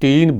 3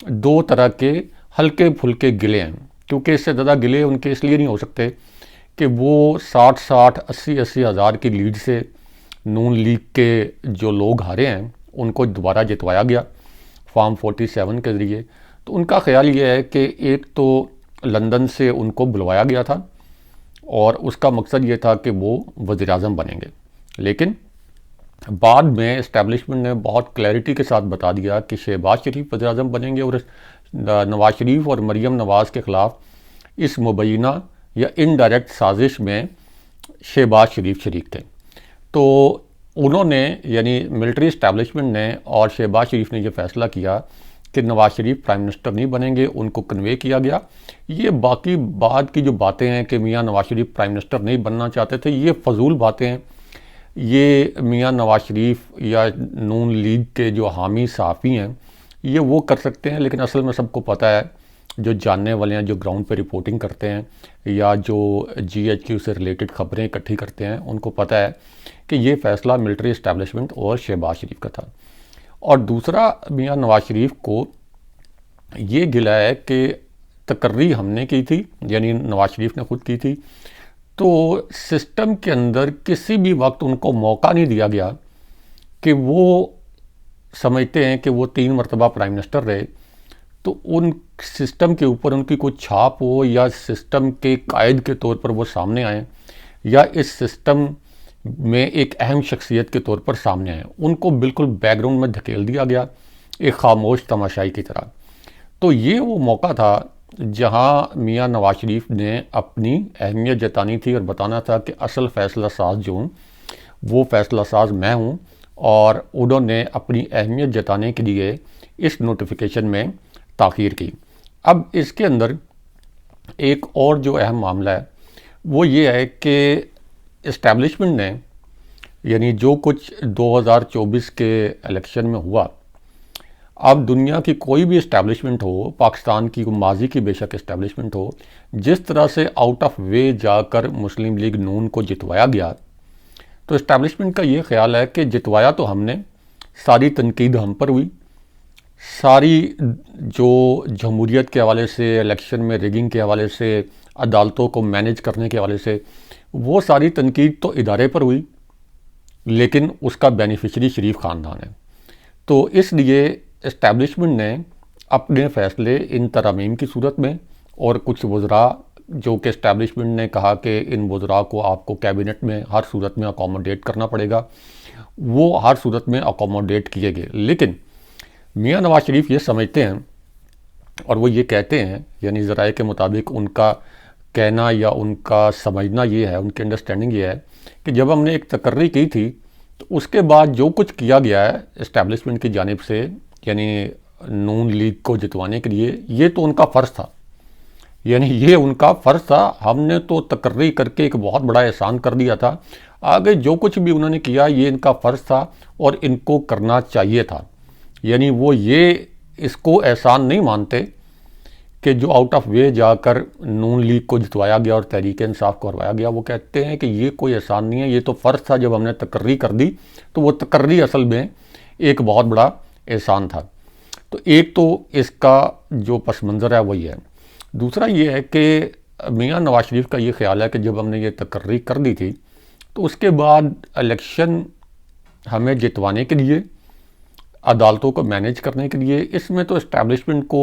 دو طرح کے ہلکے پھلکے گلے ہیں، کیونکہ اس سے زیادہ گلے ان کے اس لیے نہیں ہو سکتے کہ وہ 60 ہزار کی لیڈ سے نون لیگ کے جو لوگ ہارے ہیں ان کو دوبارہ جتوایا گیا فارم 47 کے ذریعے۔ تو ان کا خیال یہ ہے کہ ایک تو لندن سے ان کو بلوایا گیا تھا اور اس کا مقصد یہ تھا کہ وہ وزیر اعظم بنیں گے، لیکن بعد میں اسٹیبلشمنٹ نے بہت کلیئرٹی کے ساتھ بتا دیا کہ شہباز شریف وزیر اعظم بنیں گے، اور نواز شریف اور مریم نواز کے خلاف اس مبینہ یا انڈائریکٹ سازش میں شہباز شریف شریک تھے۔ تو انہوں نے یعنی ملٹری اسٹیبلشمنٹ نے اور شہباز شریف نے یہ فیصلہ کیا کہ نواز شریف پرائم منسٹر نہیں بنیں گے، ان کو کنوے کیا گیا۔ یہ باقی بعد کی جو باتیں ہیں کہ میاں نواز شریف پرائم منسٹر نہیں بننا چاہتے تھے، یہ فضول باتیں ہیں۔ یہ میاں نواز شریف یا نون لیگ کے جو حامی صحافی ہیں یہ وہ کر سکتے ہیں، لیکن اصل میں سب کو پتہ ہے، جو جاننے والے ہیں، جو گراؤنڈ پہ رپورٹنگ کرتے ہیں یا جو جی ایچ کیو سے ریلیٹڈ خبریں اکٹھی کرتے ہیں، ان کو پتہ ہے کہ یہ فیصلہ ملٹری اسٹیبلشمنٹ اور شہباز شریف کا تھا۔ اور دوسرا، میاں نواز شریف کو یہ گلا ہے کہ تقرری ہم نے کی تھی، یعنی نواز شریف نے خود کی تھی، تو سسٹم کے اندر کسی بھی وقت ان کو موقع نہیں دیا گیا کہ وہ سمجھتے ہیں کہ وہ 3 مرتبہ پرائم منسٹر رہے تو ان سسٹم کے اوپر ان کی کوئی چھاپ ہو، یا سسٹم کے قائد کے طور پر وہ سامنے آئیں، یا اس سسٹم میں ایک اہم شخصیت کے طور پر سامنے آئیں۔ ان کو بالکل بیک گراؤنڈ میں دھکیل دیا گیا ایک خاموش تماشائی کی طرح۔ تو یہ وہ موقع تھا جہاں میاں نواز شریف نے اپنی اہمیت جتانی تھی اور بتانا تھا کہ اصل فیصلہ ساز جو ہوں وہ فیصلہ ساز میں ہوں، اور انہوں نے اپنی اہمیت جتانے کے لیے اس نوٹیفیکیشن میں تاخیر کی۔ اب اس کے اندر ایک اور جو اہم معاملہ ہے وہ یہ ہے کہ اسٹیبلشمنٹ نے یعنی جو کچھ 2024 کے الیکشن میں ہوا، اب دنیا کی کوئی بھی اسٹیبلشمنٹ ہو، پاکستان کی ماضی کی بے شک اسٹیبلشمنٹ ہو، جس طرح سے آؤٹ آف وے جا کر مسلم لیگ نون کو جتوایا گیا، تو اسٹیبلشمنٹ کا یہ خیال ہے کہ جتوایا تو ہم نے، ساری تنقید ہم پر ہوئی، ساری جو جمہوریت کے حوالے سے، الیکشن میں ریگنگ کے حوالے سے، عدالتوں کو مینیج کرنے کے حوالے سے، وہ ساری تنقید تو ادارے پر ہوئی، لیکن اس کا بینیفیشری شریف خاندان ہے۔ تو اس لیے اسٹیبلشمنٹ نے اپنے فیصلے ان ترامیم کی صورت میں، اور کچھ وزراء جو کہ اسٹیبلشمنٹ نے کہا کہ ان وزراء کو آپ کو کیبنٹ میں ہر صورت میں اکوموڈیٹ کرنا پڑے گا، وہ ہر صورت میں اکوموڈیٹ کیے گئے۔ لیکن میاں نواز شریف یہ سمجھتے ہیں اور وہ یہ کہتے ہیں، یعنی ذرائع کے مطابق ان کا کہنا یا ان کا سمجھنا یہ ہے، ان کی انڈرسٹینڈنگ یہ ہے کہ جب ہم نے ایک تقرری کی تھی تو اس کے بعد جو کچھ کیا گیا ہے اسٹیبلشمنٹ کی جانب سے، یعنی نون لیگ کو جتوانے کے لیے، یہ تو ان کا فرض تھا، یعنی یہ ان کا فرض تھا۔ ہم نے تو تقرری کر کے ایک بہت بڑا احسان کر دیا تھا، آگے جو کچھ بھی انہوں نے کیا یہ ان کا فرض تھا اور ان کو کرنا چاہیے تھا۔ یعنی وہ یہ اس کو احسان نہیں مانتے کہ جو آؤٹ آف وے جا کر نون لیگ کو جتوایا گیا اور تحریک انصاف کو ہروایا گیا، وہ کہتے ہیں کہ یہ کوئی احسان نہیں ہے، یہ تو فرض تھا جب ہم نے تقرری کر دی، تو وہ تقرری اصل میں ایک بہت بڑا احسان تھا۔ تو ایک تو اس کا جو پس منظر ہے وہی ہے۔ دوسرا یہ ہے کہ میاں نواز شریف کا یہ خیال ہے کہ جب ہم نے یہ تقرری کر دی تھی تو اس کے بعد الیکشن ہمیں جتوانے کے لیے، عدالتوں کو مینیج کرنے کے لیے، اس میں تو اسٹیبلشمنٹ کو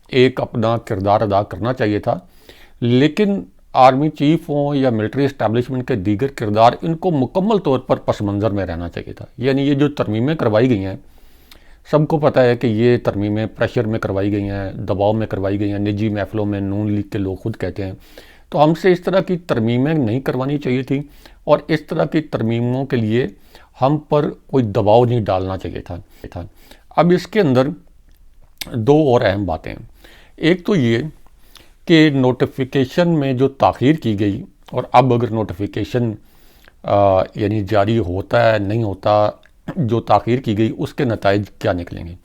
ایک اپنا کردار ادا کرنا چاہیے تھا، لیکن آرمی چیف ہوں یا ملٹری اسٹیبلشمنٹ کے دیگر کردار، ان کو مکمل طور پر پس منظر میں رہنا چاہیے تھا۔ یعنی یہ جو ترمیمیں کروائی گئی ہیں، سب کو پتہ ہے کہ یہ ترمیمیں پریشر میں کروائی گئی ہیں، دباؤ میں کروائی گئی ہیں، نجی محفلوں میں نون لیگ کے لوگ خود کہتے ہیں۔ تو ہم سے اس طرح کی ترمیمیں نہیں کروانی چاہیے تھی، اور اس طرح کی ترمیموں کے لیے ہم پر کوئی دباؤ نہیں ڈالنا چاہیے تھا۔ اب اس کے اندر دو اور اہم باتیں ہیں۔ ایک تو یہ کہ نوٹیفیکیشن میں جو تاخیر کی گئی، اور اب اگر نوٹیفیکیشن یعنی جاری ہوتا ہے نہیں ہوتا، جو تاخیر کی گئی اس کے نتائج کیا نکلیں گے۔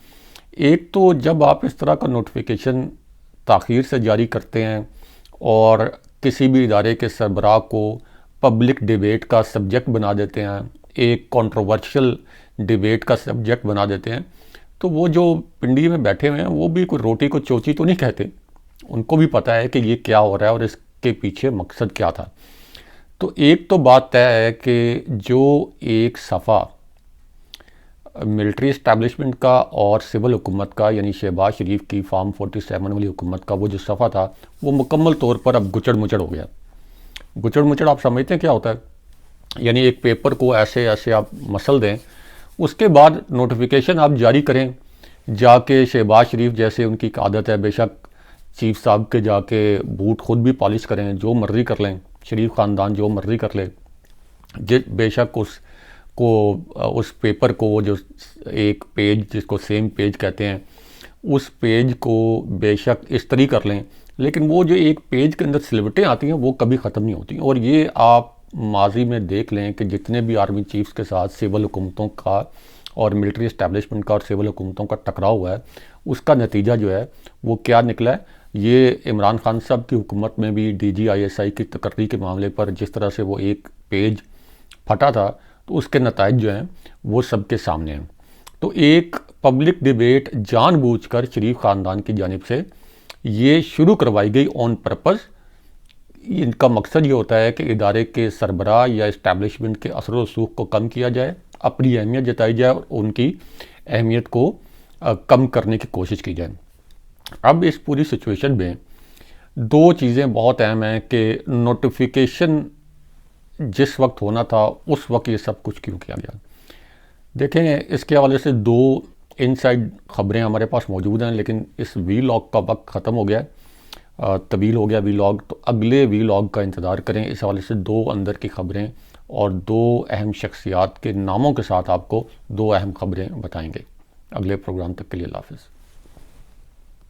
ایک تو جب آپ اس طرح کا نوٹیفیکیشن تاخیر سے جاری کرتے ہیں اور کسی بھی ادارے کے سربراہ کو پبلک ڈیبیٹ کا سبجیکٹ بنا دیتے ہیں، ایک کنٹروورشل ڈیبیٹ کا سبجیکٹ بنا دیتے ہیں، تو وہ جو پنڈی میں بیٹھے ہوئے ہیں وہ بھی کوئی روٹی کو چوچی تو نہیں کہتے، ان کو بھی پتہ ہے کہ یہ کیا ہو رہا ہے اور اس کے پیچھے مقصد کیا تھا۔ تو ایک تو بات طے ہے کہ جو ایک صفحہ ملٹری اسٹیبلشمنٹ کا اور سول حکومت کا، یعنی شہباز شریف کی فارم 47 والی حکومت کا وہ جو صفحہ تھا، وہ مکمل طور پر اب گچڑ مچڑ ہو گیا۔ گچڑ مچڑ آپ سمجھتے ہیں کیا ہوتا ہے؟ یعنی ایک پیپر کو ایسے ایسے آپ مسل دیں، اس کے بعد نوٹیفیکیشن آپ جاری کریں، جا کے شہباز شریف جیسے ان کی ایک عادت ہے، بے شک چیف صاحب کے جا کے بوٹ خود بھی پالش کریں، جو مرضی کر لیں، شریف خاندان جو مرضی کر لے، بے شک اس پیپر کو، وہ جو ایک پیج جس کو سیم پیج کہتے ہیں، اس پیج کو بے شک اس طرح کر لیں، لیکن وہ جو ایک پیج کے اندر سلوٹیں آتی ہیں وہ کبھی ختم نہیں ہوتی۔ اور یہ آپ ماضی میں دیکھ لیں کہ جتنے بھی آرمی چیفز کے ساتھ سول حکومتوں کا اور ملٹری اسٹیبلشمنٹ کا اور سول حکومتوں کا ٹکراؤ ہوا ہے، اس کا نتیجہ جو ہے وہ کیا نکلا ہے۔ یہ عمران خان صاحب کی حکومت میں بھی D G I S I کی تقرری کے معاملے پر جس طرح سے وہ ایک پیج پھٹا تھا، تو اس کے نتائج جو ہیں وہ سب کے سامنے ہیں۔ تو ایک پبلک ڈیبیٹ جان بوجھ کر شریف خاندان کی جانب سے یہ شروع کروائی گئی آن پرپز۔ ان کا مقصد یہ ہوتا ہے کہ ادارے کے سربراہ یا اسٹیبلشمنٹ کے اثر و رسوخ کو کم کیا جائے، اپنی اہمیت جتائی جائے اور ان کی اہمیت کو کم کرنے کی کوشش کی جائے۔ اب اس پوری سچویشن میں دو چیزیں بہت اہم ہیں کہ نوٹیفیکیشن جس وقت ہونا تھا اس وقت یہ سب کچھ کیوں کیا گیا۔ دیکھیں، اس کے حوالے سے دو ان سائڈ خبریں ہمارے پاس موجود ہیں، لیکن اس وی لاگ کا وقت ختم ہو گیا ہے، طویل ہو گیا وی لاگ، تو اگلے وی لاگ کا انتظار کریں۔ اس حوالے سے دو اندر کی خبریں اور دو اہم شخصیات کے ناموں کے ساتھ آپ کو دو اہم خبریں بتائیں گے۔ اگلے پروگرام تک کے لیے اللہ حافظ۔